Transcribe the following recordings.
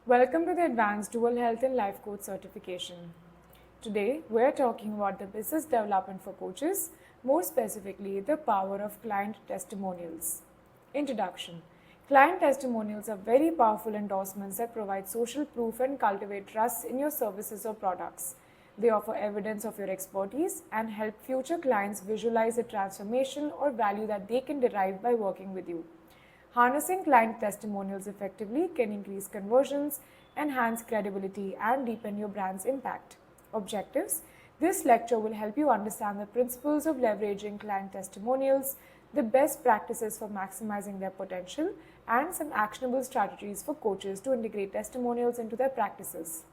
Welcome to the Advanced Dual Health and Life Coach Certification. Today, we're talking about the business development for coaches, more specifically, the power of client testimonials. Introduction. Client testimonials are very powerful endorsements that provide social proof and cultivate trust in your services or products. They offer evidence of your expertise and help future clients visualize the transformation or value that they can derive by working with you. Harnessing client testimonials effectively can increase conversions, enhance credibility, and deepen your brand's impact. Objectives. This lecture will help you understand the principles of leveraging client testimonials, the best practices for maximizing their potential, and some actionable strategies for coaches to integrate testimonials into their practices.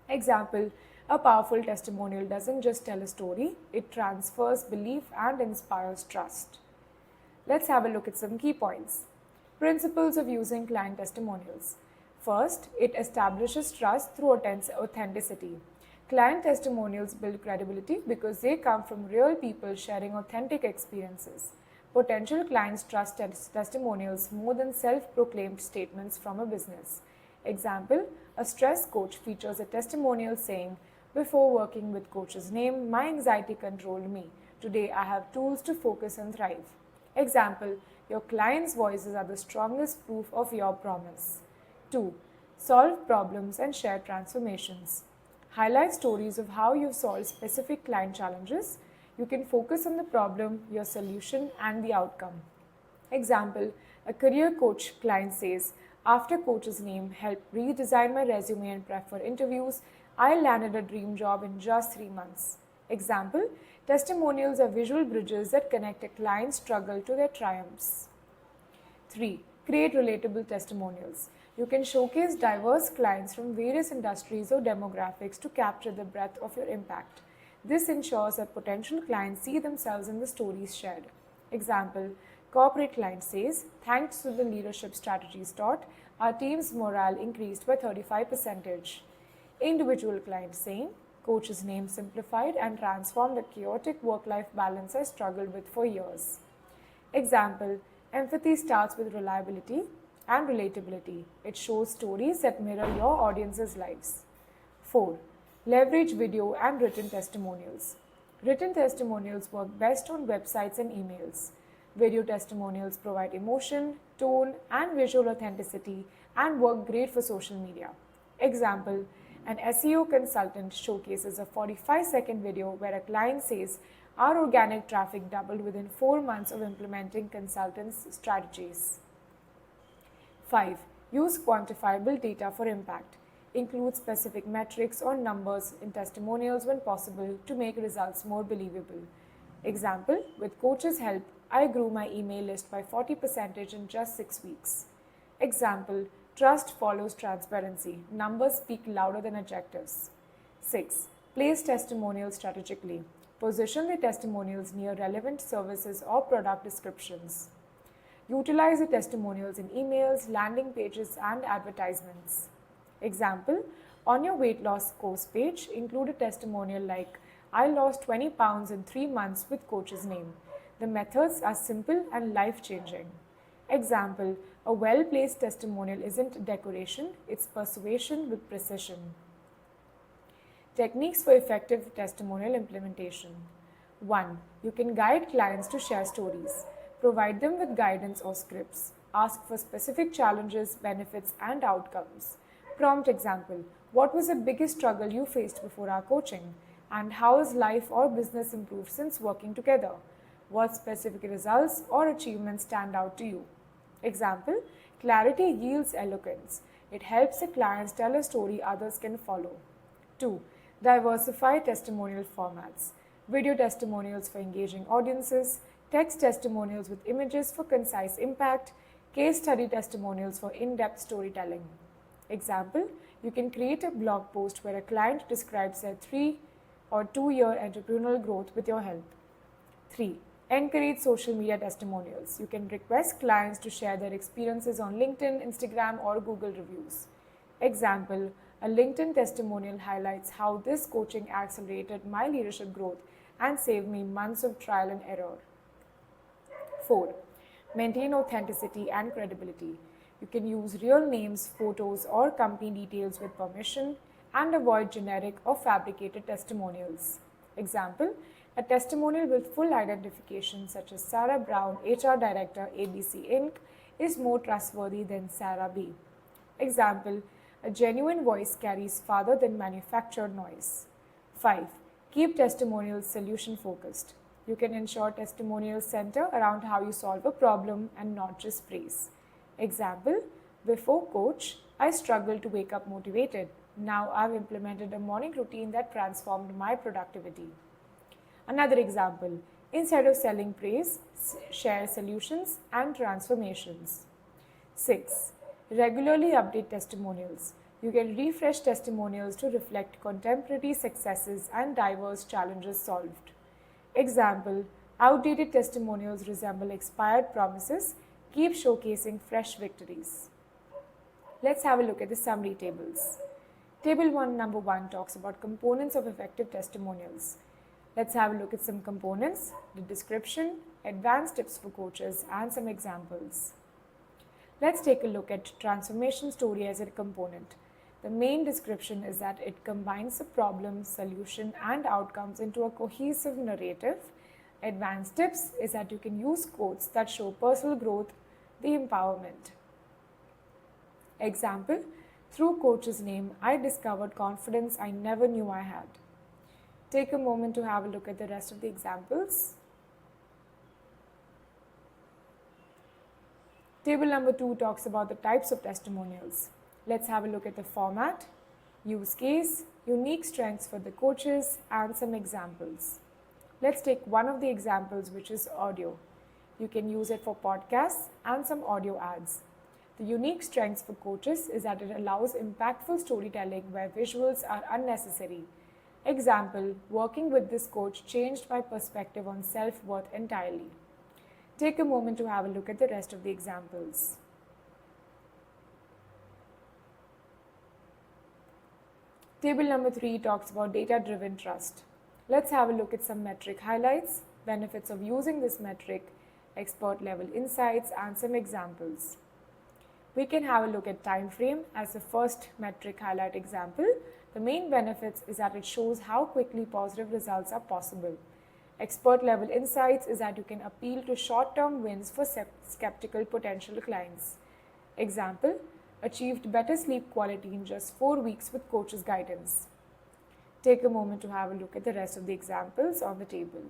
Example, a powerful testimonial doesn't just tell a story, it transfers belief and inspires trust. Let's have a look at some key points. Principles of using client testimonials. First, it establishes trust through authenticity. Client testimonials build credibility because they come from real people sharing authentic experiences. Potential clients trust testimonials more than self-proclaimed statements from a business. Example, a stress coach features a testimonial saying, "Before working with coach's name, my anxiety controlled me. Today I have tools to focus and thrive." Example, your client's voices are the strongest proof of your promise. 2. Solve problems and share transformations. Highlight stories of how you've solved specific client challenges. You can focus on the problem, your solution, and the outcome. Example, a career coach client says, "After coach's name helped redesign my resume and prep for interviews, I landed a dream job in just 3 months." Example, testimonials are visual bridges that connect a client's struggle to their triumphs. 3. Create relatable testimonials. You can showcase diverse clients from various industries or demographics to capture the breadth of your impact. This ensures that potential clients see themselves in the stories shared. Example, corporate client says, "Thanks to the leadership strategies taught, our team's morale increased by 35%. Individual client saying, "Coach's name simplified and transformed the chaotic work-life balance I struggled with for years." Example, empathy starts with reliability and relatability. It shows stories that mirror your audience's lives. 4. Leverage video and written testimonials. Written testimonials work best on websites and emails. Video testimonials provide emotion, tone, and visual authenticity and work great for social media. Example, an SEO consultant showcases a 45-second video where a client says, "Our organic traffic doubled within 4 months of implementing consultants' strategies." 5. Use quantifiable data for impact. Include specific metrics or numbers in testimonials when possible to make results more believable. Example, with coach's help, I grew my email list by 40% in just 6 weeks. Example, trust follows transparency. Numbers speak louder than adjectives. 6. Place testimonials strategically. Position the testimonials near relevant services or product descriptions. Utilize the testimonials in emails, landing pages, and advertisements. Example, on your weight loss course page, include a testimonial like, "I lost 20 pounds in 3 months with coach's name." The methods are simple and life-changing. Example, a well-placed testimonial isn't decoration, it's persuasion with precision. Techniques for effective testimonial implementation. 1. You can guide clients to share stories. Provide them with guidance or scripts. Ask for specific challenges, benefits, and outcomes. Prompt example, "What was the biggest struggle you faced before our coaching? And how has life or business improved since working together? What specific results or achievements stand out to you?" Example, clarity yields eloquence. It helps the clients tell a story others can follow. 2. Diversify testimonial formats. Video testimonials for engaging audiences, text testimonials with images for concise impact, case study testimonials for in-depth storytelling. Example, you can create a blog post where a client describes their 3 or 2-year entrepreneurial growth with your help. 3. Encourage social media testimonials. You can request clients to share their experiences on LinkedIn, Instagram, or Google reviews. Example, a LinkedIn testimonial highlights how this coaching accelerated my leadership growth and saved me months of trial and error. 4. Maintain authenticity and credibility. You can use real names, photos, or company details with permission and avoid generic or fabricated testimonials. Example, a testimonial with full identification such as Sarah Brown, HR Director, ABC Inc. is more trustworthy than Sarah B. Example, a genuine voice carries farther than manufactured noise. 5. Keep testimonials solution focused. You can ensure testimonials center around how you solve a problem and not just praise. Example, before coach, I struggled to wake up motivated. Now I've implemented a morning routine that transformed my productivity. Another example, instead of selling praise, share solutions and transformations. 6. Regularly update testimonials. You can refresh testimonials to reflect contemporary successes and diverse challenges solved. Example, outdated testimonials resemble expired promises. Keep showcasing fresh victories. Let's have a look at the summary tables. Table 1, number 1 talks about components of effective testimonials. Let's have a look at some components, the description, advanced tips for coaches, and some examples. Let's take a look at transformation story as a component. The main description is that it combines the problem, solution, and outcomes into a cohesive narrative. Advanced tips is that you can use quotes that show personal growth, the empowerment. Example, through coach's name, I discovered confidence I never knew I had. Take a moment to have a look at the rest of the examples. Table number 2 talks about the types of testimonials. Let's have a look at the format, use case, unique strengths for the coaches, and some examples. Let's take one of the examples, which is audio. You can use it for podcasts and some audio ads. The unique strengths for coaches is that it allows impactful storytelling where visuals are unnecessary. Example, working with this coach changed my perspective on self-worth entirely. Take a moment to have a look at the rest of the examples. Table number 3 talks about data-driven trust. Let's have a look at some metric highlights, benefits of using this metric, expert level insights, and some examples. We can have a look at time frame as the first metric highlight example. The main benefits is that it shows how quickly positive results are possible. Expert level insights is that you can appeal to short-term wins for skeptical potential clients. Example, achieved better sleep quality in just 4 weeks with coach's guidance. Take a moment to have a look at the rest of the examples on the table.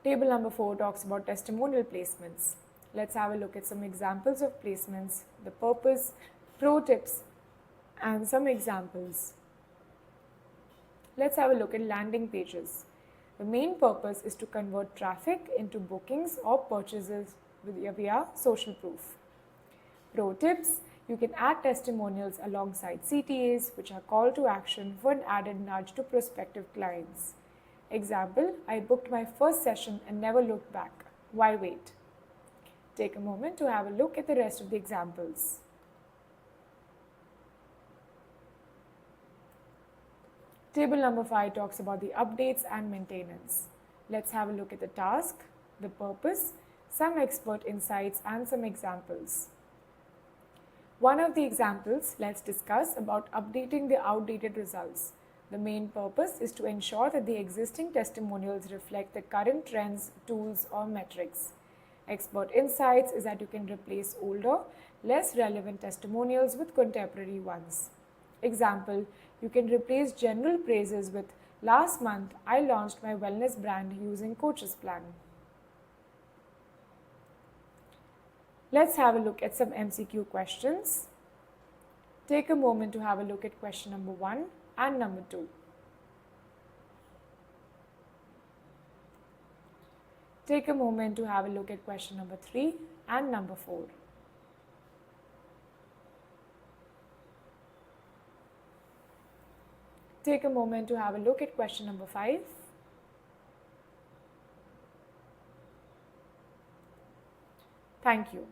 Table number 4 talks about testimonial placements. Let's have a look at some examples of placements, the purpose, pro tips, and some examples. Let's have a look at landing pages. The main purpose is to convert traffic into bookings or purchases via social proof. Pro tips, you can add testimonials alongside CTAs, which are call to action for an added nudge to prospective clients. Example, I booked my first session and never looked back. Why wait? Take a moment to have a look at the rest of the examples. Table number 5 talks about the updates and maintenance. Let's have a look at the task, the purpose, some expert insights, and some examples. One of the examples, let's discuss about updating the outdated results. The main purpose is to ensure that the existing testimonials reflect the current trends, tools, or metrics. Expert insights is that you can replace older, less relevant testimonials with contemporary ones. Example, you can replace general praises with, last month, I launched my wellness brand using coach's plan. Let's have a look at some MCQ questions. Take a moment to have a look at question number 1 and number 2. Take a moment to have a look at question number 3 and number 4. Take a moment to have a look at question number 5. Thank you.